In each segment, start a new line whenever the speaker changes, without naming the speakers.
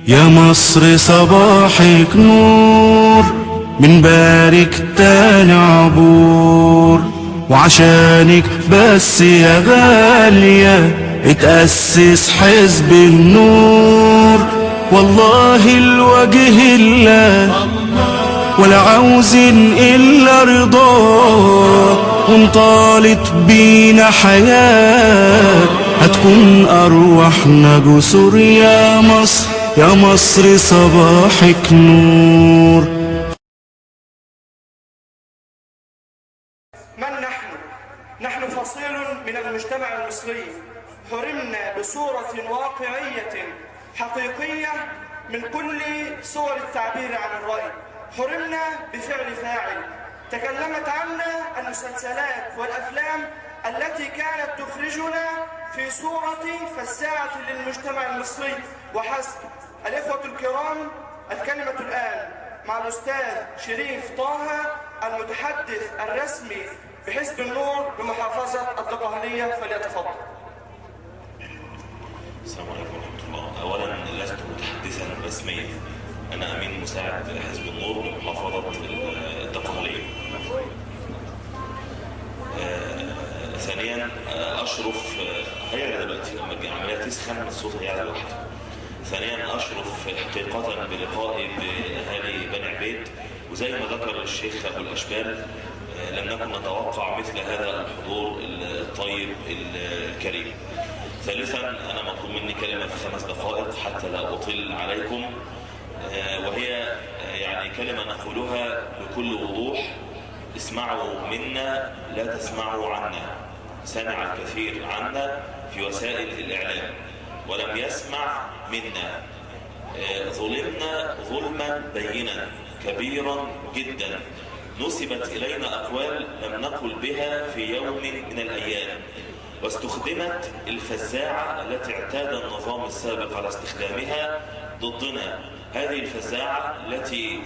يا مصر صباحك نور، بنبارك تاني عبور، وعشانك بس يا غالية اتأسس حزب النور. والله الوجه الله ولا عاوزين إلا رضاه، وانطالت بينا حياة هتكون أرواحنا جسور. يا مصر يا مصر صباحك نور.
من نحن؟ نحن فصيل من المجتمع المصري، حرمنا بصورة واقعية حقيقية من كل صور التعبير عن الرأي، حرمنا بفعل فاعل. تكلمت عنا المسلسلات والأفلام التي كانت تخرجنا في صورة فزاعة للمجتمع المصري وحسب. الإخوة الكرام، الكلمة الآن مع الأستاذ شريف طه المتحدث الرسمي بحزب النور بمحافظة الدقهلية، فليتفضل.
السلام عليكم ورحمة الله. أولا لست متحدثا رسميا، أنا أمين مساعد حزب النور بمحافظة الدقهلية. ثانيا أشرف هيعلى دلوقتي لما العملية تسخن الصوت هيعلى لوحده. ثانيا أشرف حقيقة بلقائي بأهالي بني عبيد، وزي ما ذكر الشيخ أبو الأشبال لم نكن نتوقع مثل هذا الحضور الطيب الكريم. ثالثا أنا مطلوب مني كلمة في 5 دقائق حتى لا أطيل عليكم، وهي يعني كلمة نقولها بكل وضوح: اسمعوا منا لا تسمعوا عنا. سمع الكثير عنا في وسائل الإعلام ولم يسمع منا. ظلمنا ظلما بينا كبيرا جدا، نسبت إلينا أقوال لم نقل بها في يوم من الأيام، واستخدمت الفزاعة التي اعتاد النظام السابق على استخدامها ضدنا. هذه الفزاعة التي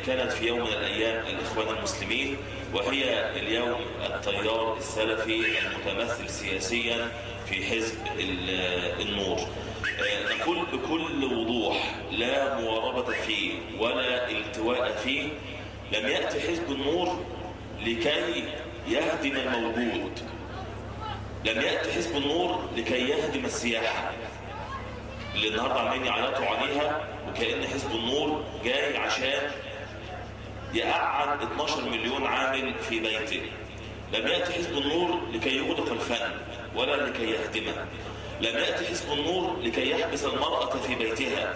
كانت في يوم من الأيام الإخوان المسلمين، وهي اليوم التيار السلفي المتمثل سياسيا في حزب النور. نقول بكل وضوح: لا مواربة فيه ولا التواء فيه. لم يأتي حزب النور لكي يهدم الموجود، لم يأتي حزب النور لكي يهدم السياحة اللي النهارده عمالين يعيطوا عليها، وكأن حزب النور جاي عشان يقعد 12 مليون عامل في بيته. لم يأتي حزب النور لكي يغلق الفن ولا لكي يهدمه. لم يأتي حزب النور لكي يحبس المرأة في بيتها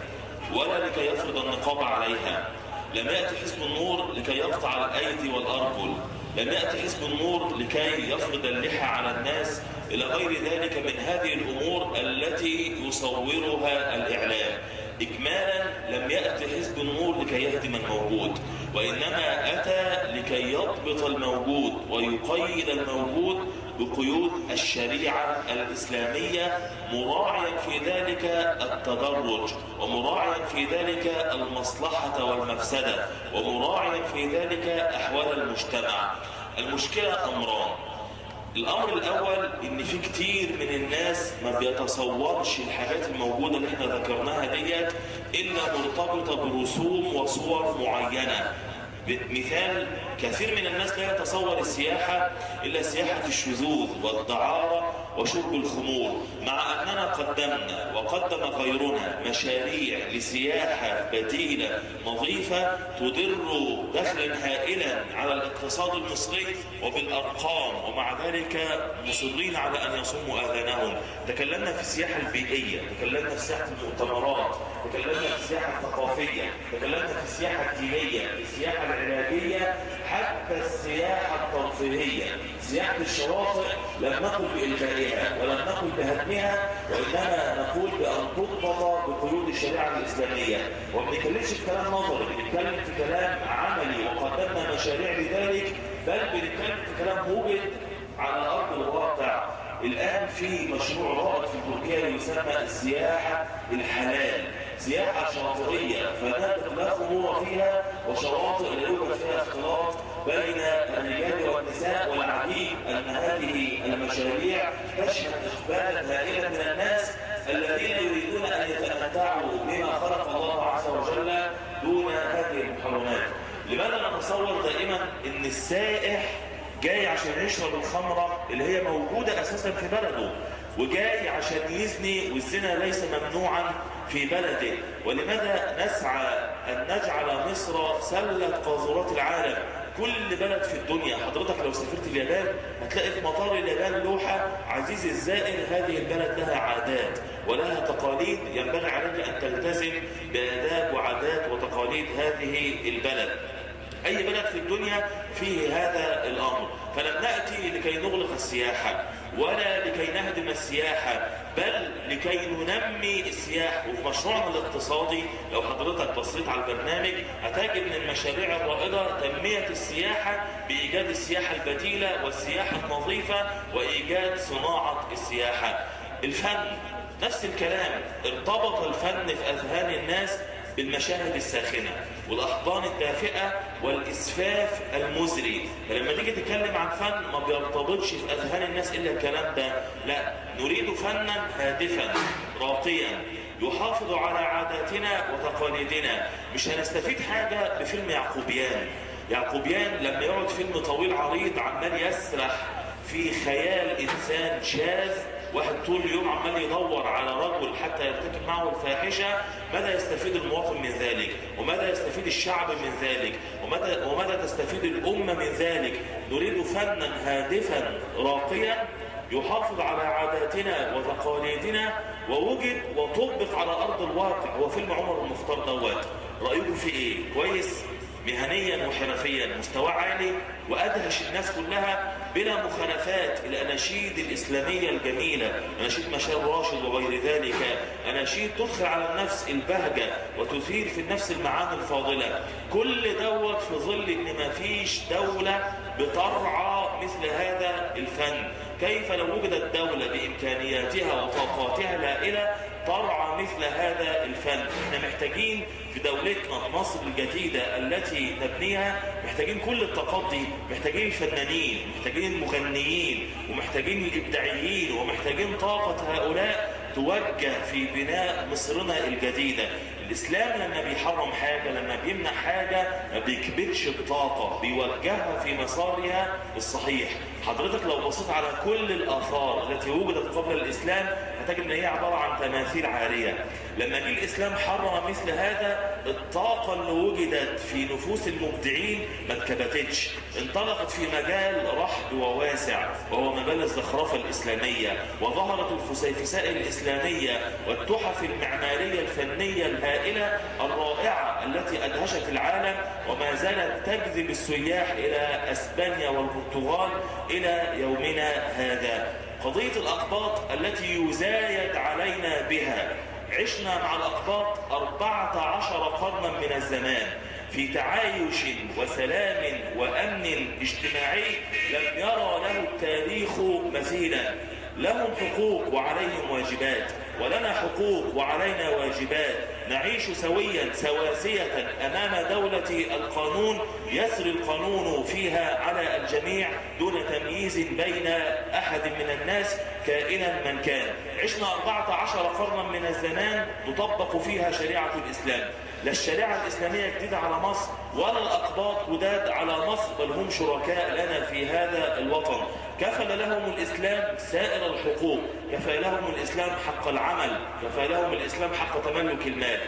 ولا لكي يفرض النقاب عليها. لم يأتي حزب النور لكي يقطع الأيدي والأرجل. لم يأتي حزب النور لكي يفرض اللحى على الناس إلى غير ذلك من هذه الأمور التي يصورها الإعلام. إجمالا لم يأتي حزب النور لكي يهدم الموجود، وإنما أتى لكي يضبط الموجود ويقيد الموجود بقيود الشريعة الإسلامية، مراعيا في ذلك التدرج، ومراعيا في ذلك المصلحة والمفسدة، ومراعيا في ذلك أحوال المجتمع. المشكلة أمران: الأمر الأول إن في كتير من الناس ما بيتصورش الحاجات الموجودة اللي احنا ذكرناها ديت إلا مرتبطة برسوم وصور معينة. مثال: كثير من الناس لا يتصور السياحة إلا سياحة الشذوذ والدعارة وشرب الخمور، مع أننا قدمنا وقدم غيرنا مشاريع لسياحة بديلة نظيفة تدر دخلا هائلا على الاقتصاد المصري وبالأرقام، ومع ذلك مصرين على أن يصموا آذانهم. تكلمنا في السياحة البيئية، تكلمنا في سياحة المؤتمرات، تكلمنا في السياحة الثقافية، تكلمنا في السياحة الدينية، في السياحة العلاجية، حتى السياحة الترفيهية. سياحة الشواطئ لم نقل بإلغائها ولم نقل بهدمها، وإنما نقول بأن تضبط بقيود الشريعة الإسلامية. وما بنتكلمش في كلام نظري، بنتكلم في كلام عملي، وقدمنا مشاريع لذلك، بل بنتكلم في كلام موجد على أرض الواقع. الآن في مشروع رائد في تركيا يسمى السياحة الحلال، سياحة شاطئية فنادق لا خمور فيها، وشواطئ لا يوجد فيها اختلاط بين الرجال والنساء. والعجيب أن هذه المشاريع تشهد إقبالا هائلا من الناس الذين يريدون أن يتمتعوا بما خلق الله بيتصور دائما ان السائح جاي عشان يشرب الخمرة اللي هي موجودة اساسا في بلده، وجاي عشان يزني، والزنا ليس ممنوعا في بلده. ولماذا نسعى ان نجعل مصر سلة قاذورات العالم؟ كل بلد في الدنيا، حضرتك لو سافرت اليابان هتلاقي في مطار اليابان لوحة: عزيزي الزائر، هذه البلد لها عادات ولها تقاليد، ينبغي عليك أن تلتزم بآداب وعادات وتقاليد هذه البلد. أي بلد في الدنيا فيه هذا الأمر. فلم نأتي لكي نغلق السياحة ولا لكي نهدم السياحة، بل لكي ننمي السياحة. وفي مشروعنا الاقتصادي لو حضرتك بصيت على البرنامج هتجد من المشاريع الرائدة تنمية السياحة بإيجاد السياحة البديلة والسياحة النظيفة وإيجاد صناعة السياحة. الفن نفس الكلام، ارتبط الفن في أذهان الناس بالمشاهد الساخنة والأحضان الدافئة والإسفاف المزري. فلما تيجي تتكلم عن فن ما بيرتبطش في أذهان الناس إلا الكلام ده، لا، نريد فنا هادفا راقيا يحافظ على عاداتنا وتقاليدنا. مش هنستفيد حاجة بفيلم يعقوبيان لما يقعد فيلم طويل عريض عمال يسرح في خيال إنسان شاذ، واحد طول اليوم عمال يدور على رجل حتى يرتكب معه الفاحشة. ماذا يستفيد المواطن من ذلك؟ وماذا يستفيد الشعب من ذلك؟ وماذا تستفيد الأمة من ذلك؟ نريد فنا هادفا راقيا يحافظ على عاداتنا وتقاليدنا ووجد وطبق على أرض الواقع. هو فيلم عمر المختار دوت رأيكم في إيه؟ كويس؟ مهنيا وحرفيا، مستوى عالي، وأدهش الناس كلها بلا مخالفات. الأناشيد الإسلامية الجميلة، أناشيد مشار راشد وغير ذلك، أناشيد تدخل على النفس البهجة وتثير في النفس المعاني الفاضلة. كل دوت في ظل إن ما فيش دولة بترعى مثل هذا الفن. كيف لو وجدت دولة بإمكانياتها وطاقاتها الهائلة ترعى مثل هذا الفن؟ احنا محتاجين في دولتنا مصر الجديدة التي نبنيها، محتاجين كل الطاقات دي، محتاجين الفنانين، محتاجين المغنيين، ومحتاجين الإبداعيين، ومحتاجين طاقة هؤلاء توجه في بناء مصرنا الجديدة. الإسلام لما بيحرم حاجة، لما بيمنع حاجة، ما بيكبتش الطاقة، بيوجهها في مسارها الصحيح. حضرتك لو بصيت على كل الآثار التي وجدت قبل الإسلام هتجد ان هي عبارة عن تماثيل عارية. لما جه الإسلام حرم مثل هذا، الطاقة اللي وجدت في نفوس المبدعين ما اتكبتتش، انطلقت في مجال رحب وواسع وهو مجال الزخرفة الإسلامية، وظهرت الفسيفساء الإسلامية والتحف المعمارية الفنية الهائلة الرائعة التي أدهشت العالم، وما زالت تجذب السياح إلى أسبانيا والبرتغال إلى يومنا هذا. قضية الأقباط التي يزايد علينا بها، عشنا مع الأقباط 14 قرنا من الزمان في تعايش وسلام وأمن اجتماعي لم يرى له التاريخ مثيلا. لهم حقوق وعليهم واجبات، ولنا حقوق وعلينا واجبات. نعيش سويا سواسية أمام دولة القانون، يسري القانون فيها على الجميع دون تمييز بين أحد من الناس كائنا من كان. عشنا 14 قرنا من الزمان تطبق فيها شريعة الإسلام. لا الشريعة الإسلامية جديدة على مصر ولا الأقباط جداد على مصر، بل هم شركاء لنا في هذا الوطن. كفل لهم الإسلام سائر الحقوق، كفل لهم الإسلام حق العمل، كفل لهم الإسلام حق تملك المال.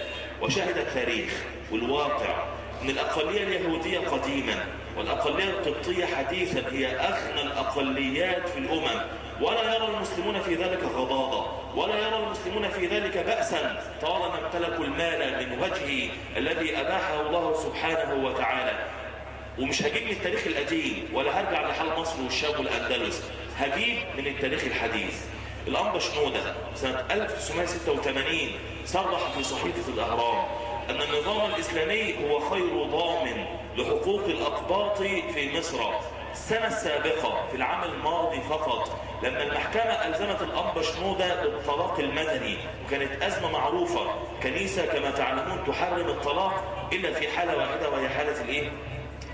وشهد التاريخ والواقع أن الأقلية اليهودية قديما والأقلية القبطية حديثا هي أغنى الأقليات في الأمم، ولا يرى المسلمون في ذلك غضاضة، ولا يرى المسلمون في ذلك بأسا طالما امتلكوا المال من وجهه الذي أباحه الله سبحانه وتعالى. ومش هجيب من التاريخ القديم ولا هرجع لحال مصر والشام والأندلس، هجيب من التاريخ الحديث. الأنبا شنودة سنة 1986 صرح في صحيفة الأهرام أن النظام الإسلامي هو خير ضامن لحقوق الأقباط في مصر. السنة السابقة في العام الماضي فقط لما المحكمة ألزمت الأنبا شنودة بالطلاق المدني، وكانت أزمة معروفة، كنيسة كما تعلمون تحرم الطلاق إلا في حالة واحدة وهي حالة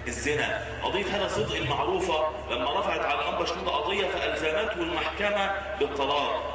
الزنا. قضية هذا صدق المعروفة لما رفعت على الأنبا شنودة قضية فألزمته المحكمة بالطلاق.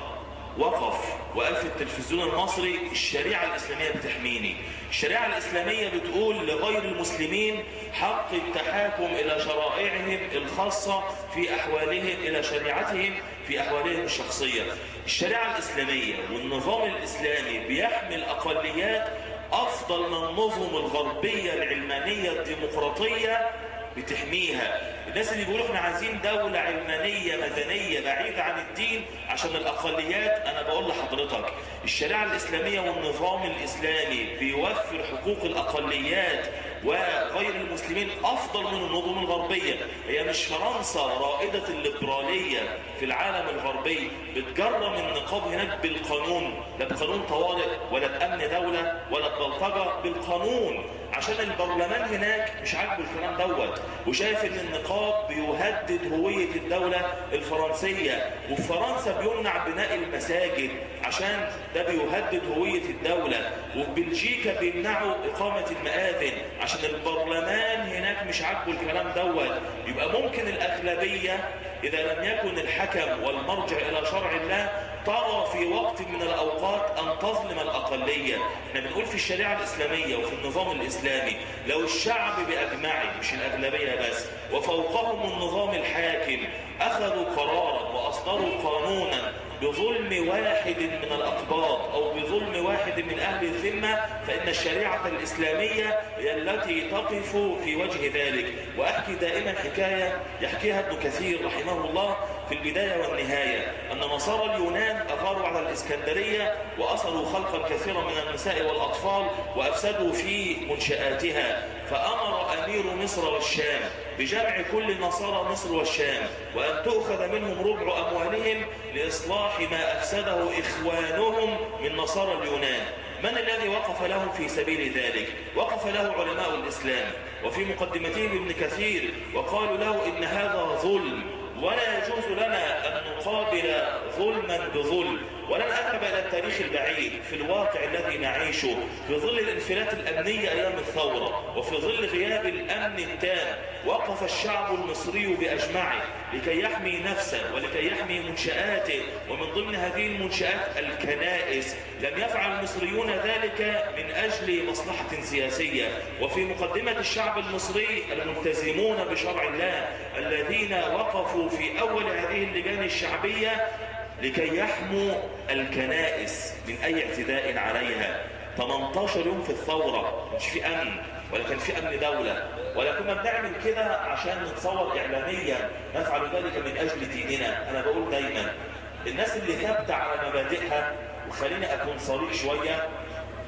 وقف وقال في التلفزيون المصري الشريعة الإسلامية بتحميني. الشريعة الإسلامية بتقول لغير المسلمين حق التحاكم إلى شرائعهم الخاصة في أحوالهم، إلى شريعتهم في أحوالهم الشخصية. الشريعة الإسلامية والنظام الإسلامي بيحمي الأقليات أفضل من النظم الغربية العلمانية الديمقراطية بتحميها. الناس اللي بيقولوا احنا عايزين دولة علمانية مدنية بعيدة عن الدين عشان الأقليات، أنا بقول لحضرتك الشريعة الإسلامية والنظام الإسلامي بيوفر حقوق الأقليات وغير المسلمين أفضل من النظم الغربية. هي مش فرنسا رائدة الليبرالية في العالم الغربي بتجرم النقاب هناك بالقانون، لا بقانون طوارئ ولا بأمن دولة ولا ببلطجة، بالقانون، عشان البرلمان هناك مش عاجبه الكلام دوت وشايف ان النقاب بيهدد هوية الدولة الفرنسية. وفي فرنسا بيمنع بناء المساجد عشان ده بيهدد هوية الدولة. وفي بلجيكا بيمنعوا إقامة المآذن عشان البرلمان هناك مش عاجبه الكلام دوت. يبقى ممكن الأغلبية إذا لم يكن الحكم والمرجع إلى شرع الله ترى في وقت من الأوقات أن تظلم الأقلية. احنا بنقول في الشريعة الإسلامية وفي النظام الإسلامي لو الشعب بأجمعه مش الأغلبية بس وفوقهم النظام الحاكم أخذوا قرارا وأصدروا قانونا بظلم واحد من الأقباط أو بظلم واحد من أهل الذمة، فإن الشريعة الإسلامية هي التي تقف في وجه ذلك. وأحكي دائما حكاية يحكيها ابن كثير رحمه الله في البداية والنهاية، أن نصارى اليونان أغاروا على الإسكندرية وأصلوا خلقا كثيرا من النساء والأطفال وأفسدوا في منشآتها، فأمر أمير مصر والشام بجمع كل نصارى مصر والشام وأن تؤخذ منهم ربع أموالهم لإصلاح ما أفسده إخوانهم من نصارى اليونان. من الذي وقف لهم في سبيل ذلك؟ وقف له علماء الإسلام، وفي مقدمتهم ابن كثير، وقالوا له إن هذا ظلم ولا يجوز لنا أن نقابل ظلما بظلم. ولن أذهب إلى التاريخ البعيد، في الواقع الذي نعيشه في ظل الانفلات الأمنية أيام الثورة وفي ظل غياب الأمن التام، وقف الشعب المصري بأجمعه لكي يحمي نفسه ولكي يحمي منشآته، ومن ضمن هذه المنشآت الكنائس. لم يفعل المصريون ذلك من أجل مصلحة سياسية. وفي مقدمة الشعب المصري الملتزمون بشرع الله الذين وقفوا في أول هذه اللجان الشعبية لكي يحموا الكنائس من أي اعتداء عليها. 18 يوم في الثورة مش في أمن ولا كان في أمن دولة، ولا كنا بنعمل كده عشان نتصور إعلاميا نفعل ذلك من أجل ديننا. أنا بقول دايما الناس اللي ثابتة على مبادئها، وخليني أكون صريح شوية،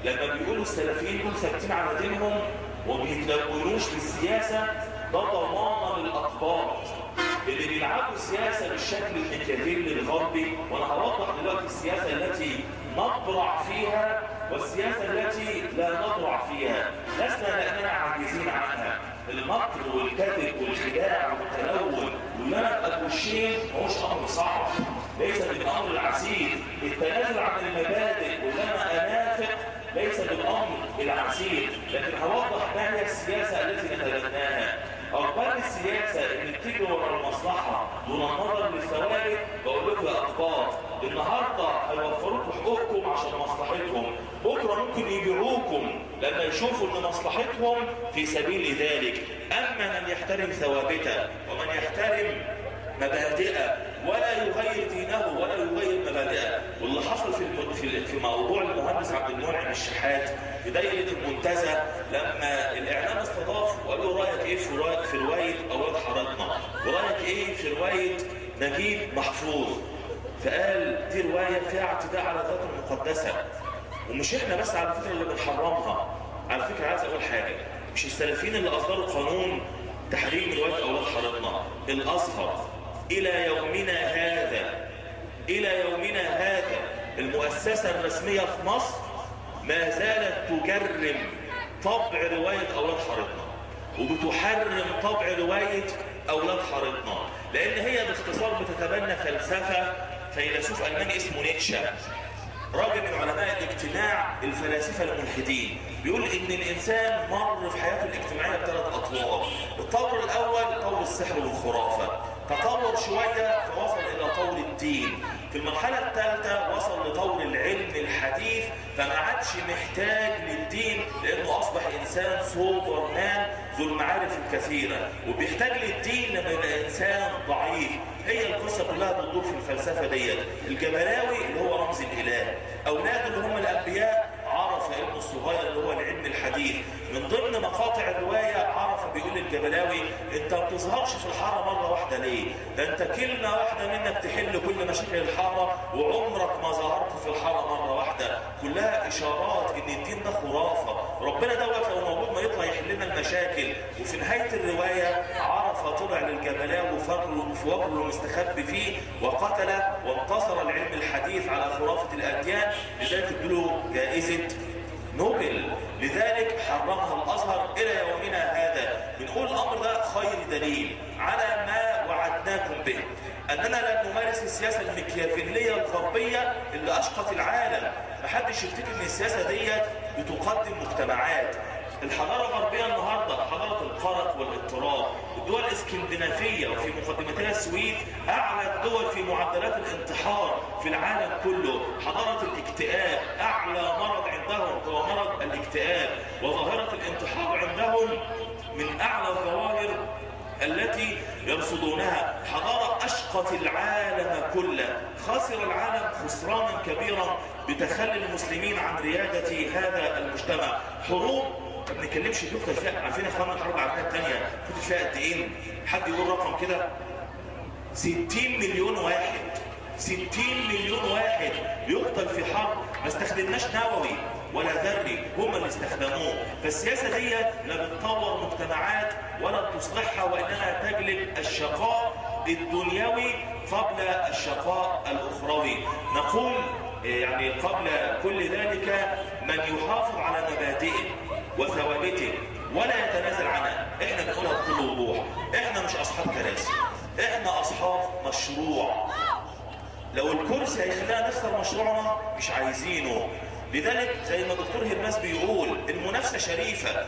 لما بيقولوا السلفيين دول ثابتين على دينهم وبيتلونوش بالسياسة، ده ضمان للأقباط اللي بيلعبوا السياسة بالشكل الميكافيلي الغربي. وأنا هوضح دلوقتي السياسة التي نضرع فيها والسياسة التي لا نضرع فيها، لسنا لأننا عاجزين عنها. المكر والكذب والخداع والتلون واللمس الوشين ماهوش أمر صعب، ليس بالأمر العسير. التنازل عن المبادئ واللمس أنافق ليس بالأمر العسير. لكن هوضح ما هي السياسة التي نتبناها. أرباب السياسة اللي بتجري ورا المصلحة دون النظر للثوابت. بقول لكم يا أقباط، النهارده هيوفروا لكم حقوقكم عشان مصلحتهم، بكره ممكن يبيعوكم لما يشوفوا ان مصلحتهم في سبيل ذلك. اما من يحترم ثوابته ومن يحترم مبادئه ولا يغير دينه ولا يغير مبادئه. واللي حصل في موضوع المهندس عبد المنعم الشحات في دايره المنتزه، لما الاعلام استضاف وقال له رايك ايه في روايه اولاد حارتنا، ورايك ايه في روايه نجيب محفوظ، فقال دي روايه فيها اعتداء على الذات المقدسه. ومش احنا بس على فكره اللي بنحرمها. على فكره عايز اقول حاجه، مش السلفيين اللي اصدروا قانون تحريم روايه اولاد حارتنا. الازهر الى يومنا هذا المؤسسه الرسميه في مصر ما زالت تجرم طبع روايه اولاد حارتنا وبتحرم طبع روايه اولاد حارتنا، لان هي باختصار بتتبنى فلسفه فيلسوف الماني اسمه نيتشه، راجل من علماء الاجتماع الفلاسفه الملحدين. بيقول ان الانسان مر في حياته الاجتماعيه ب3 اطوار. الطور الاول طور السحر والخرافه، تطور شوية فوصل إلى طور الدين. في المرحلة الثالثة وصل لطور العلم الحديث، فما عادش محتاج للدين لأنه أصبح إنسان سوبرمان ذو المعارف الكثيرة، وبيحتاج للدين لما يبقى إنسان ضعيف. هي القصة كلها بتدور في الفلسفة ديت. الجبلاوي اللي هو رمز الإله، أولاده اللي هم الأنبياء، عرف ابنه الصغير اللي هو العلم الحديث. من ضمن مقاطع الرواية عرف بيقول الجبلاوي: انت ما بتظهرش في الحارة مرة واحدة ليه؟ ده انت كلمة واحدة منك تحل كل مشاكل الحارة، وعمرك ما ظهرت في الحارة مرة واحدة. كلها اشارات ان الدين ده خرافة، ربنا دوت لو موجود ما يطلع يحل لنا المشاكل. وفي نهاية الرواية عرف طلع للجبلاوي في وجهه المستخبي فيه وقتله، وانتصر العلم الحديث على خرافة الأديان، لذلك ادوا جائزة نوبل. لذلك حرمها الأزهر إلى يومنا هذا. بنقول الأمر ده خير دليل على ما وعدناكم به، أننا لا نمارس السياسة المكيافيلية الغربية اللي أشقت العالم. محدش يفتكر أن السياسة ديت بتقدم مجتمعات. الحضارة الغربية النهاردة حضارة القرق والاضطراب. الدول الاسكندنافية وفي مقدمتها السويد أعلى الدول في معدلات الانتحار في العالم كله. حضارة الاكتئاب، أعلى مرض عندهم هو مرض الاكتئاب، وظاهرة الانتحار عندهم من أعلى الظواهر التي يرصدونها. حضارة أشقت العالم كله، خسر العالم خسرانا كبيرا بتخلي المسلمين عن ريادة هذا المجتمع. حروب ما بنتكلمش دكتور فيها، عارفين يا اخوانا الحرب العالميه الثانيه كنت فيها قد ايه؟ حد يقول رقم كده؟ 60 مليون واحد. 60 مليون واحد يقتل في حرب. ما استخدمناش نووي ولا ذري، هم اللي استخدموه. فالسياسه دي لا بتطور مجتمعات ولا بتصلحها، وانما تجلب الشقاء الدنيوي قبل الشقاء الاخروي. نقول يعني قبل كل ذلك من يحافظ على مبادئه وثوابته ولا يتنازل عنها. احنا بنقولها بكل وضوح، احنا مش اصحاب كراسي، احنا اصحاب مشروع. لو الكرسي هيخلينا نخسر مشروعنا مش عايزينه. لذلك زي ما الدكتور هرماس بيقول المنافسه شريفه،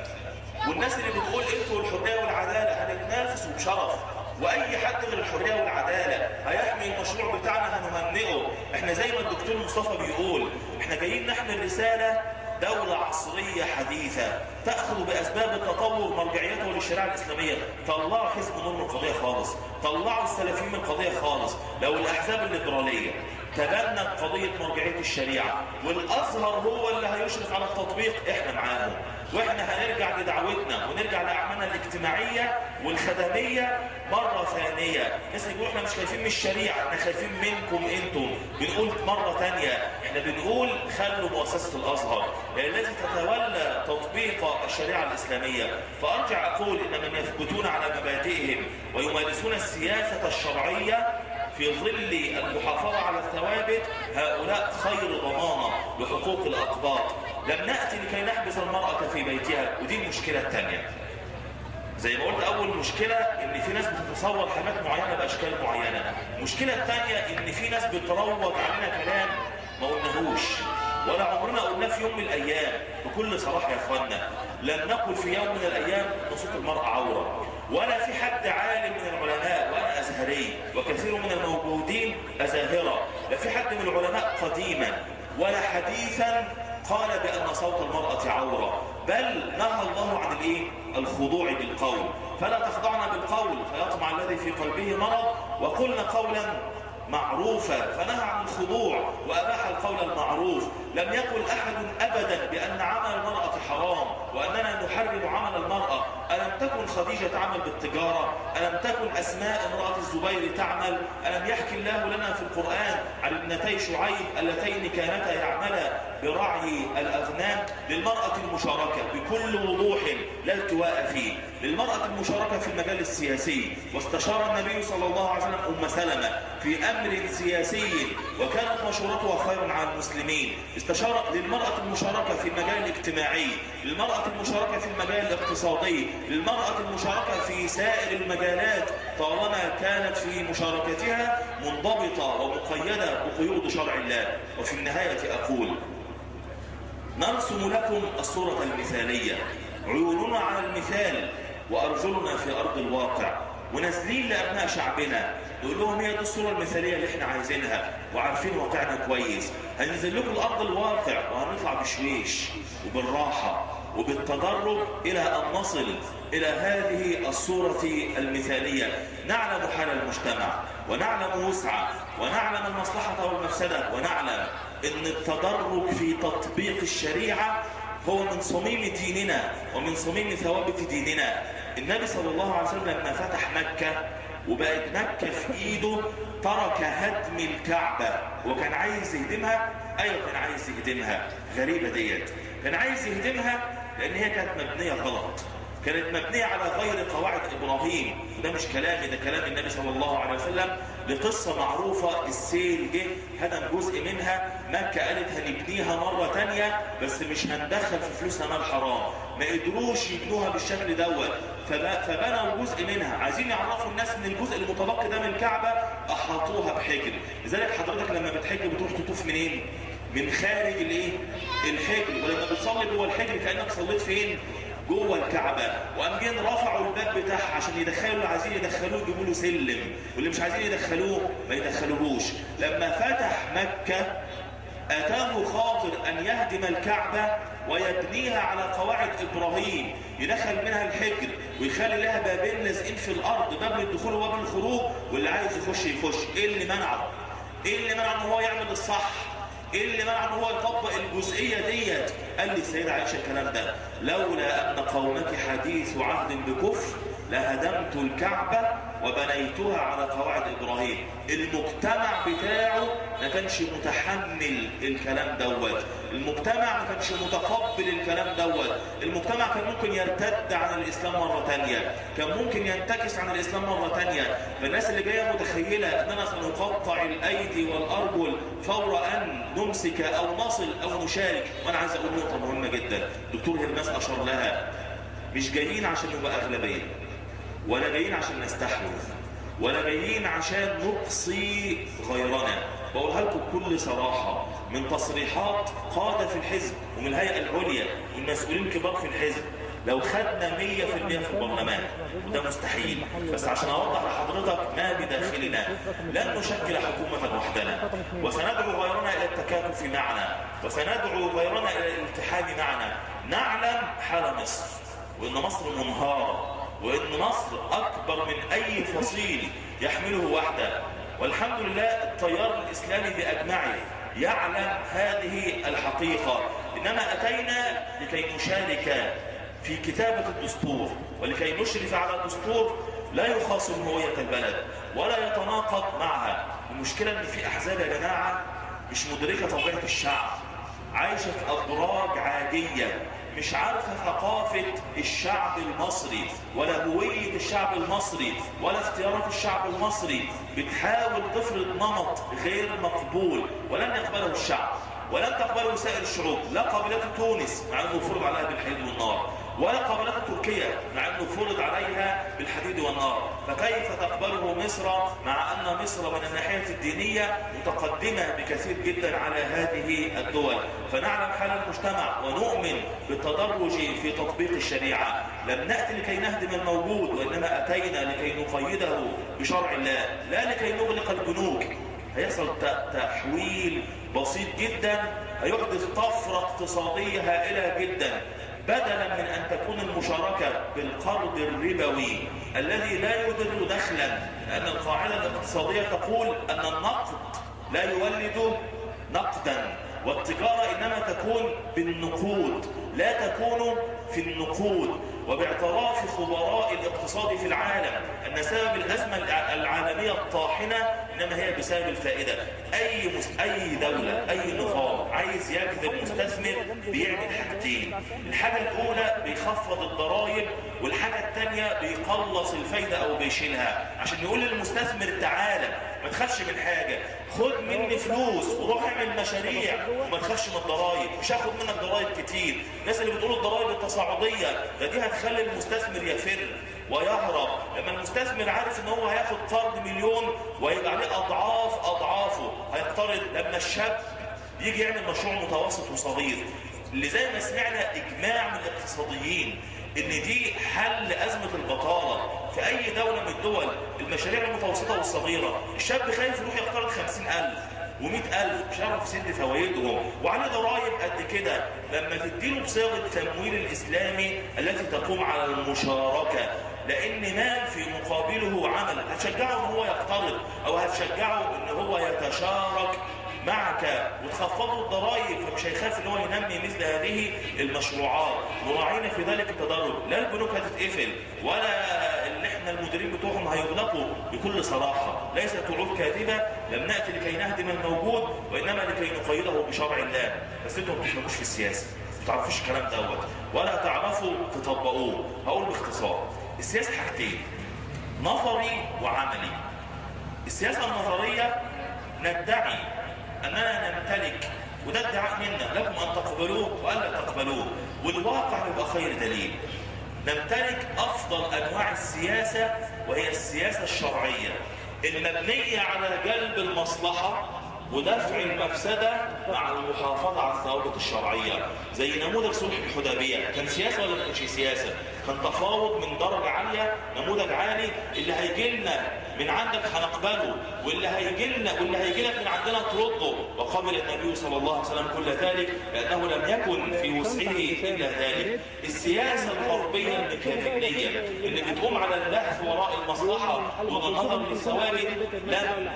والناس اللي بتقول انتوا الحريه والعداله هنتنافسوا بشرف، واي حد غير الحريه والعداله هيحمي المشروع بتاعنا هنهنئه. احنا زي ما الدكتور مصطفى بيقول احنا جايين نحمل رساله دولة عصرية حديثة تأخذ بأسباب التطور مرجعيته للشريعة الإسلامية. طلعوا حزب نور من القضية خالص، طلعوا السلفيين من القضية خالص. لو الأحزاب الليبرالية تبنت قضية مرجعية الشريعة والأزهر هو اللي هيشرف على التطبيق، احنا معاهم، واحنا هنرجع لدعوتنا ونرجع لأعمالنا الاجتماعية والخدمية مرة ثانية. الناس يقولوا احنا مش خايفين من الشريعة، احنا خايفين منكم انتم. بنقول مرة ثانية احنا بنقول خلوا مؤسسة الأزهر التي تتولى تطبيق الشريعة الإسلامية. فأرجع أقول إن من يثبتون على مبادئهم ويمارسون السياسة الشرعية في ظل المحافظة على الثوابت هؤلاء خير ضمانة لحقوق الأقباط. لم نأتي لكي نحبس المرأة في بيتها، ودي المشكلة الثانية. زي ما قلت أول مشكلة إن في ناس بتتصور حاجات معينة بأشكال معينة. المشكلة الثانية إن في ناس بتروج علينا كلام ما قلناهوش ولا عمرنا قلناه في يوم من الأيام. بكل صراحة يا أخوانا لم نقل في يوم من الأيام إن صوت المرأة عورة، ولا في حد عالم من العلماء، وأنا أزهري وكثير من الموجودين أزاهرة، لا في حد من العلماء قديما ولا حديثا قال بأن صوت المرأة عورة، بل نهى الله عن الخضوع بالقول. فلا تخضعن بالقول فيطمع الذي في قلبه مرض، وقلنا قولا معروفة. فنهى عن الخضوع وأباح القول المعروف. لم يقل أحد أبدا بأن عمل المرأة حرام وأننا نحرم عمل المرأة. ألم تكن خديجة تعمل بالتجارة؟ ألم تكن أسماء امرأة الزبير تعمل؟ ألم يحكي الله لنا في القرآن عن ابنتي شعيب اللتين كانتا يعملا برعي الأغنام؟ للمرأة المشاركة بكل وضوح لا التواء فيه، للمرأة المشاركة في المجال السياسي. واستشار النبي صلى الله عليه وسلم أم سلمة في أمر سياسي وكانت مشورتها خيرا على المسلمين. استشار للمرأة المشاركة في المجال الاجتماعي، للمرأة المشاركة في المجال الاقتصادي، للمرأة المشاركة في سائر المجالات طالما كانت في مشاركتها منضبطة ومقيدة بقيود شرع الله. وفي النهاية أقول نرسم لكم الصورة المثالية، عيوننا على المثال وأرجلنا في أرض الواقع. ونازلين لأبناء شعبنا نقول لهم هي دي الصورة المثالية اللي احنا عايزينها وعارفين واقعنا كويس، هننزل لكم الأرض الواقع وهنطلع بشويش وبالراحة وبالتدرج إلى أن نصل إلى هذه الصورة المثالية. نعلم حال المجتمع ونعلم وسعه ونعلم المصلحة والمفسدة، ونعلم أن التدرج في تطبيق الشريعة هو من صميم ديننا ومن صميم ثوابت ديننا. النبي صلى الله عليه وسلم لما فتح مكة وبقت مكة في إيده ترك هدم الكعبة. وكان عايز يهدمها، أيوة كان عايز يهدمها. غريبة ديت، كان عايز يهدمها لأن هي كانت مبنية غلط، كانت مبنية على غير قواعد إبراهيم. وده مش كلامي، ده كلام النبي صلى الله عليه وسلم لقصة معروفة. السيل جه هدم جزء منها، مكة قالت هنبنيها مرة تانية بس مش هندخل في فلوسنا مال حرام. ما قدروش يبنوها بالشكل دوت، فبنوا جزء منها. عايزين يعرفوا الناس ان الجزء المتبقي ده من الكعبة احاطوها بحجر. لذلك حضرتك لما بتحج بتروح تطوف منين؟ من خارج الايه؟ الحجر. ولما بتصلي جوه الحجر كأنك صليت فين؟ جوه الكعبة. وقام جايين رفعوا الباب بتاعها عشان يدخلوا اللي عايزين يدخلوه يجيبوا له سلم، واللي مش عايزين يدخلوه ما يدخلوهوش. لما فتح مكة أتاه خاطر أن يهدم الكعبة ويبنيها على قواعد إبراهيم، يدخل منها الحجر ويخلي لها بابين لازقين في الأرض، باب للدخول وباب للخروج، واللي عايز يخش يخش. إيه اللي منعه؟ إيه اللي منعه إن هو يعمل الصح؟ ايه اللي منع ان هو يطبق الجزئيه ديت؟ قال لي السيده عائشه الكلام ده: لولا ان قومك حديث عهد بكفر لهدمت الكعبه وبنيتها على قواعد ابراهيم. المجتمع بتاعه ما كانش متحمل الكلام دوت، المجتمع ما كانش متقبل الكلام دوت. المجتمع كان ممكن يرتد عن الاسلام مره ثانيه، كان ممكن ينتكس عن الاسلام مره ثانيه. فالناس اللي جايه متخيله اننا سنقطع الايدي والارجل فور ان نمسك او نصل او نشارك. وانا عايز اقول نقطه مهمه جدا دكتور هرماس اشار لها: مش جايين عشان نبقى اغلبيه، ولا جايين عشان نستحوذ، ولا جايين عشان نقصي غيرنا. بقولها لكم بكل صراحه من تصريحات قاده في الحزب ومن الهيئه العليا والمسؤولين الكبار في الحزب: لو خدنا 100% في البرلمان، وده مستحيل، بس عشان اوضح لحضرتك ما بداخلنا، لن نشكل حكومه وحدنا، وسندعو غيرنا الى التكاتف معنا، وسندعو غيرنا الى الالتحام معنا. نعلم حال مصر، وان مصر منهاره، وان مصر اكبر من اي فصيل يحمله وحده. والحمد لله التيار الاسلامي باجمعه يعلم هذه الحقيقه. انما اتينا لكي نشارك في كتابة الدستور، ولكي نشرف على دستور لا يخاصم هوية البلد ولا يتناقض معها. المشكلة ان في احزاب يا جماعة مش مدركة طبيعة الشعب، عايشة في ابراج عادية، مش عارفة ثقافة الشعب المصري ولا هوية الشعب المصري ولا اختيارات الشعب المصري. بتحاول تفرض نمط غير مقبول ولن يقبله الشعب ولن تقبله سائر الشعوب، لا قابلة تونس مع انه فرض عليها بالحديد والنار، ولا قابلة تركيا مع انه فرض عليها بالحديد والنار. فكيف تقبله مصر مع ان مصر من الناحية الدينية متقدمة بكثير جدا على هذه الدول؟ فنعلم حال المجتمع ونؤمن بالتدرج في تطبيق الشريعة. لم نأتي لكي نهدم الموجود، وإنما أتينا لكي نقيده بشرع الله، لا لكي نغلق البنوك. هيحصل تحويل بسيط جدا هيحدث طفرة اقتصادية هائلة جدا. بدلا من أن تكون المشاركة بالقرض الربوي الذي لا يدر دخلا، لأن القاعدة الاقتصادية تقول أن النقد لا يولد نقدا، والتجارة إنما تكون بالنقود لا تكون في النقود. وباعتراف خبراء الاقتصاد في العالم أن سبب الأزمة العالمية الطاحنة إنما هي بسبب الفائدة. أي دولة أي نظام عايز يجذب مستثمر بيعمل حاجتين: الحاجة الأولى بيخفض الضرائب، والحاجة الثانية بيقلص الفايدة أو بيشيلها، عشان يقول للمستثمر تعالى ما تخافش من حاجة، خد مني فلوس وروح اعمل مشاريع وما تخافش من الضرائب، مش هاخد منك ضرائب كتير. الناس اللي بتقول الضرائب التصاعدية دي هتخلي المستثمر يفر ويهرب. لما المستثمر عارف ان هو هياخد قرض مليون وهيبقى عليه اضعافه هيقترض. لما الشاب يجي يعمل مشروع متوسط وصغير، اللي زي ما سمعنا اجماع من الاقتصاديين ان دي حل ازمه البطاله في اي دوله من الدول. المشاريع المتوسطه والصغيره، الشاب خايف يروح يقترض 50,000 و100,000 مش هيعرف يسد فوائدهم وعليه ضرائب قد كده. لما تديله بصيغه التمويل الاسلامي التي تقوم على المشاركه، لان مال في مقابله عمل، هتشجعه ان هو يقترض او هتشجعه ان هو يتشارك معك وتخفضوا الضرائب، فمش هيخاف ان هو ينمي مثل هذه المشروعات. وراعينا في ذلك التدرج، لا البنوك هتتقفل ولا اللي احنا المديرين بتوعهم هيغلقوا. بكل صراحه ليست وعود كاذبه، لم ناتي لكي نهدم الموجود وانما لكي نقيده بشرع الله. بس انتم ما بتفهموش في السياسه، ما تعرفوش الكلام دوت ولا تعرفوا تطبقوه. هقول باختصار، السياسه حاجتين، نظري وعملي. السياسه النظريه ندعي أننا نمتلك، وده ادعاء منا، لكم أن تقبلوه وألا تقبلوه، والواقع يبقى خير دليل. نمتلك أفضل أنواع السياسة، وهي السياسة الشرعية المبنية على جلب المصلحة ودفع المفسدة مع المحافظة على الثوابت الشرعية. زي نموذج صلح الحديبية، كان سياسة ولا ما كانش سياسة؟ كان تفاوض من درجة عالية، نموذج عالي. اللي هيجي لنا من عندك هنقبله، واللي هيجي لك من عندنا ترده. وقبل النبي صلى الله عليه وسلم كل ذلك لأنه لم يكن في وسعه إلا ذلك. السياسة الغربية الميكافيلية اللي بتقوم على اللهف وراء المصلحة والنظر للثوابت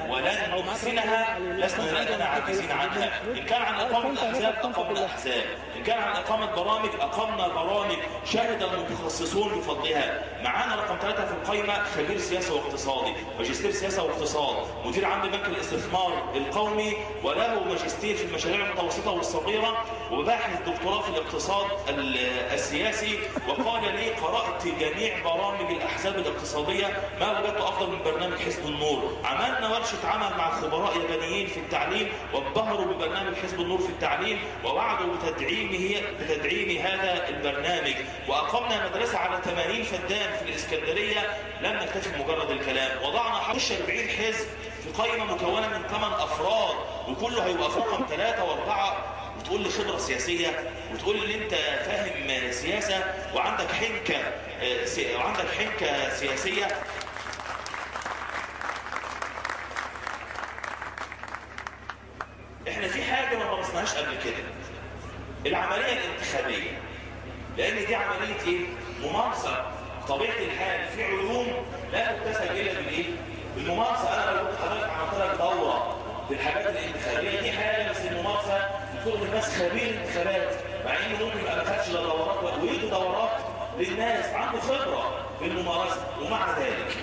ولن نحسنها، لسنا عاجزين عنها. إن كان عن إقامة أحزاب أقمنا أحزاب، إن كان عن إقامة برامج أقمنا برامج شهد المتخصصون بفضلها. معانا رقم 3 في القائمة خبير سياسة واقتصادي، ماجستير سياسة واقتصاد، مدير عام بنك الاستثمار القومي، وله ماجستير في المشاريع المتوسطة والصغيرة، وباحث دكتوراه في الاقتصاد السياسي. وقال لي قرأت جميع برامج الأحزاب الاقتصادية، ما وجدت أفضل من برنامج حزب النور. عملنا ورشة عمل مع خبراء يابانيين في التعليم، وانبهروا ببرنامج حزب النور في التعليم، ووعدوا بتدعيم هذا البرنامج. وأقمنا مدرسة على 80 فدان في الإسكندرية. لم نكتفي بمجرد الكلام، وضعنا حوالي 40 حزب في قائمة مكونة من 8 أفراد، وكله هيبقى رقم 3 و4. وتقول لي خبرة سياسية، وتقول لي انت فاهم سياسة وعندك حنكة سياسية. احنا في حاجة ما مارسناهاش قبل كده، العملية الانتخابية. لان دي عملية ايه؟ ممارسة. طبيعة الحال في علوم لا تكتسب الا بالايه؟ بالممارسة. انا لو حضرتك عملت لك دورة في الحاجات الانتخابية دي حاجة، بس الممارسة بتقول للناس خبير انتخابات، مع انه ممكن يبقى ما خدش لا دورات ويدوا دورات للناس، عنده خبرة في الممارسة. ومع ذلك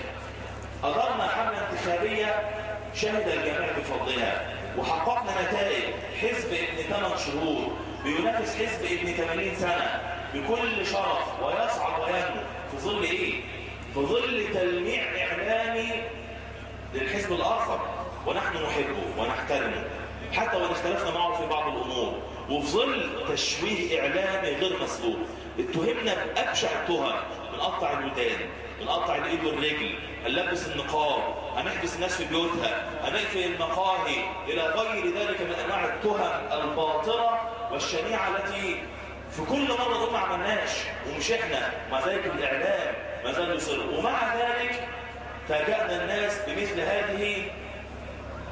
أدرنا حملة انتخابية شهد الجميع بفضلها، وحققنا نتائج. حزب ابن 8 شهور بينافس حزب ابن 80 سنة بكل شرف، ويصعد وينمو في ظل ايه؟ في ظل تلميع اعلامي للحزب الاخر، ونحن نحبه ونحترمه حتى وان اختلفنا معه في بعض الامور، وفي ظل تشويه اعلامي غير مسبوق. اتهمنا بابشع التهم، بنقطع الودان، بنقطع الايد والرجل، هنلبس النقاب، هنحبس الناس في بيوتها، هنقفل المقاهي، الى غير ذلك من انواع التهم الباطله والشنيعه التي في كل مره دول ما عملناش، ومش احنا. مع ذلك الاعلام ما زال يصر، ومع ذلك فاجأنا الناس بمثل هذه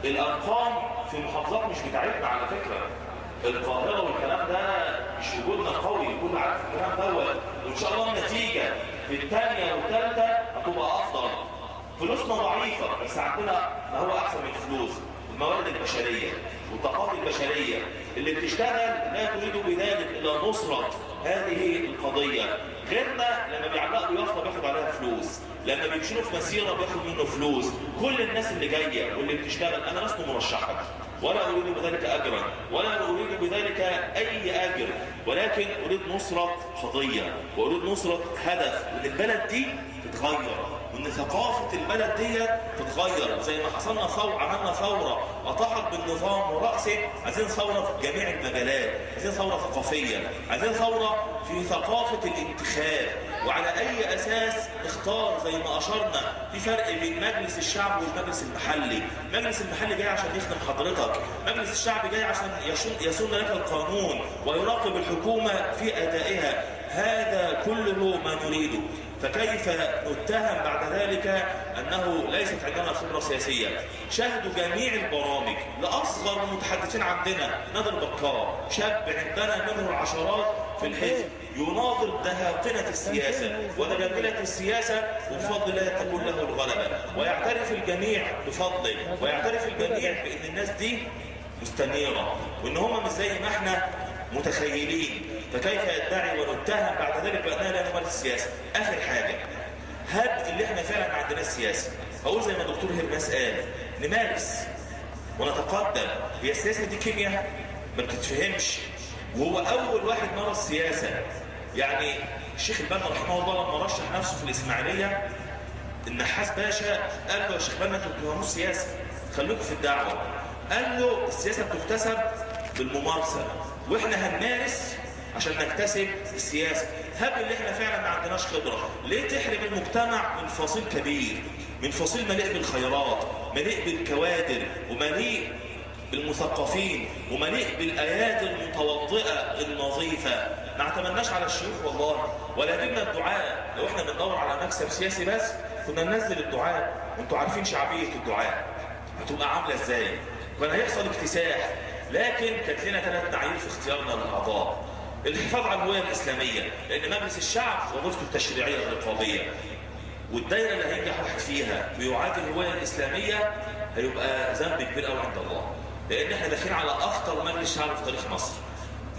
الارقام في محافظات مش بتاعتنا على فكره. القاهره والكلام ده مش وجودنا قوي، كل عارف الكلام دوت. وان شاء الله النتيجه في الثانيه والثالثه هتبقى افضل. فلوسنا ضعيفه، بس عندنا ما هو احسن من الفلوس، الموارد البشريه والطاقات البشريه اللي بتشتغل لا تريد بذلك الا نصره هذه القضيه. غيرنا لما بيعلقوا يافطه بياخد عليها فلوس، لما بيمشوا في مسيره بياخد منه فلوس. كل الناس اللي جايه واللي بتشتغل، انا لست مرشحا ولا اريد بذلك اجرا ولا اريد بذلك اي اجر، ولكن اريد نصره قضيه واريد نصره هدف، وان البلد دي تتغير، وان ثقافه البلد دي تتغير. زي ما حصلنا ثوره، عملنا ثوره اطاحت بالنظام وراسه، عايزين ثوره في جميع المجالات، عايزين ثوره ثقافيه، عايزين ثوره في ثقافه الانتخاب. وعلى اي اساس نختار؟ زي ما اشرنا في فرق بين مجلس الشعب والمجلس المحلي. المجلس المحلي جاي عشان يخدم حضرتك، مجلس الشعب جاي عشان يسن لك القانون ويراقب الحكومه في ادائها. هذا كله ما نريده. فكيف نتهم بعد ذلك أنه ليست عندنا خبرة سياسية؟ شاهدوا جميع البرامج لأصغر المتحدثين عندنا، نادر بكار شاب عندنا منه العشرات في الحزب يناظر دهاقنة السياسة ودجاجلة السياسة، وبفضل الله تكون له الغلبة، ويعترف الجميع بفضله، ويعترف الجميع بأن الناس دي مستنيرة وأن هم مش زي ما احنا متخيلين. فكيف يدعي ونتهم بعد ذلك بأننا لا نمارس السياسة؟ آخر حاجة، هب اللي احنا فعلا ما عندناش سياسة. أقول زي ما الدكتور هرماس قال، نمارس ونتقدم. هي السياسة دي كيمياء ما بتتفهمش، وهو أول واحد مارس سياسة. يعني الشيخ البنا رحمه الله لما رشح نفسه في الإسماعيلية، النحاس باشا قال له يا شيخ بنا انتوا بتفهموش سياسة، خلوكم في الدعوة. قال له السياسة بتكتسب بالممارسة، واحنا هنمارس عشان نكتسب السياسة. هب اللي احنا فعلا ما عندناش خبرة. ليه تحرم المجتمع من فصيل كبير، من فصيل مليء بالخيرات، مليء بالكوادر، ومليء بالمثقفين، ومليء بالآيات المتوضئة النظيفة؟ ما اعتمدناش على الشيوخ والله، ولا جبنا الدعاء. لو احنا بندور على مكسب سياسي بس كنا ننزل الدعاء، وانتوا عارفين شعبية الدعاء هتبقى عاملة ازاي، كان هيحصل اكتساح. لكن كانت لنا 3 معايير في اختيارنا للأعضاء. الحفاظ على الهوية الإسلامية، لأن مجلس الشعب وظيفته التشريعية الرقابية، والدائرة اللي هينجح واحد فيها ويعادل الهوية الإسلامية هيبقى ذنب كبير قوي عند الله، لأن احنا داخلين على أخطر مجلس شعب في تاريخ مصر.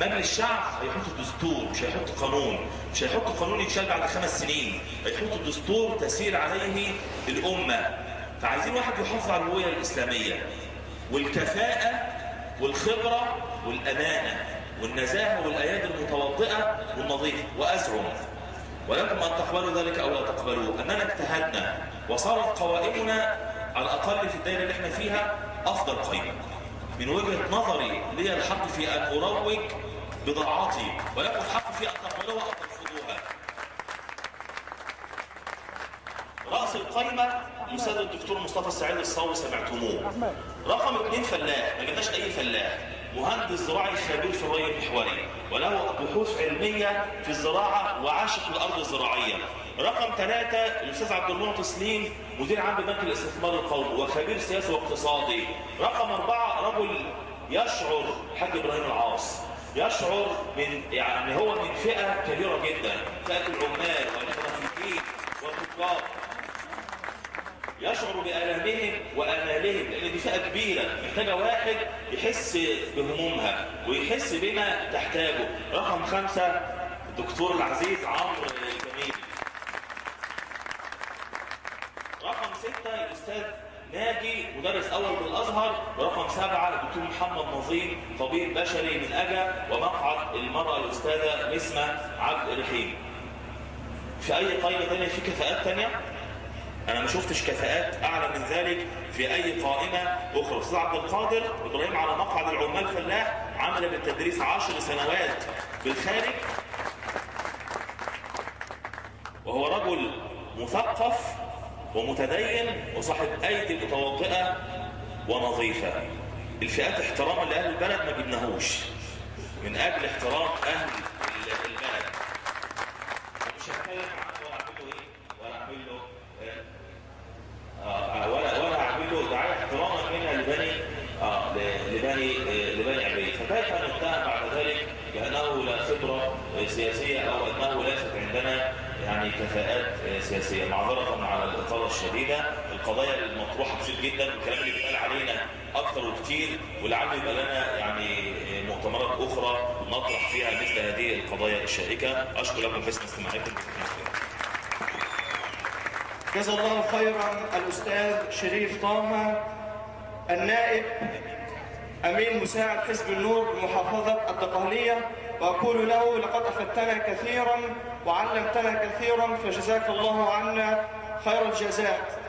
مجلس الشعب هيحط دستور، مش هيحط قانون، مش هيحط قانون يتشال بعد 5 سنين، هيحط دستور تسير عليه الأمة. فعايزين واحد يحافظ على الهوية الإسلامية والكفاءة والخبرة والأمانة والنزاهة والآيات المتوضئة والنظيفة. وأزعم ولكم أن تقبلوا ذلك أو لا تقبلوه أننا اجتهدنا وصارت قوائمنا على الأقل في الدائرة اللي احنا فيها أفضل قائمة. من وجهة نظري لي الحق في أن أروج بضاعتي، ولكم الحق في أن تقبلوها أو ترفضوها. رأس القائمة الأستاذ الدكتور مصطفى السعيد الصاوي، سمعتموه. رقم 2 فلاح، ما جبناش أي فلاح، مهندس زراعي خبير في الري المحوري وله بحوث علمية في الزراعة وعاشق للأرض الزراعية. رقم 3 الأستاذ عبد المعطي سليم، مدير عام بنك الاستثمار القومي وخبير سياسي واقتصادي. رقم 4 رجل يشعر، الحاج إبراهيم العاص، يشعر من يعني هو من فئة كبيرة جدا، فئة العمال والمتنفذين والتجار، يشعر بآلامهم وآمالهم، لأن دي فئة كبيرة محتاجة واحد يحس بهمومها ويحس بما تحتاجه. رقم 5 الدكتور العزيز عمرو جميل. رقم 6 الأستاذ ناجي، مدرس أول بالأزهر. ورقم 7 الدكتور محمد نظيم، طبيب بشري من أجا. ومقعد المرأة الأستاذة نسمة عبد الرحيم. في أي قائمة تانية في كفاءات تانية؟ أنا ما شفتش كفاءات أعلى من ذلك في أي قائمة أخرى. أستاذ عبد القادر إبراهيم على مقعد العمال فلاح، عمل بالتدريس 10 سنوات بالخارج، وهو رجل مثقف ومتدين وصاحب أيدي متوضئة ونظيفة. الفئات احتراما لأهل البلد ما جبناهوش من أجل احترام أهل البلد. مش هتكلم عنه ولا أعمل له إيه ولا أعمل له ولا أعمل له دعاية احتراما منها لبني عبيد. فكيف نتهم بعد ذلك بأنه لا خبرة سياسية أو أنه ليست عندنا يعني كفاءات سياسية؟ معذرة على الإطالة الشديدة، القضايا المطروحة كتير جدا والكلام اللي بيتقال علينا أكثر وكتير، ولعل يبقى لنا يعني مؤتمرات أخرى نطرح فيها مثل هذه القضايا الشائكة. أشكر لكم حسن استماعكم.
جزا الله خيرا الأستاذ شريف طه، النائب أمين مساعد حزب النور بمحافظة الدقهلية، وأقول له لقد أفدتنا كثيرا وعلمتنا كثيرا، فجزاك الله عنا خير الجزاء.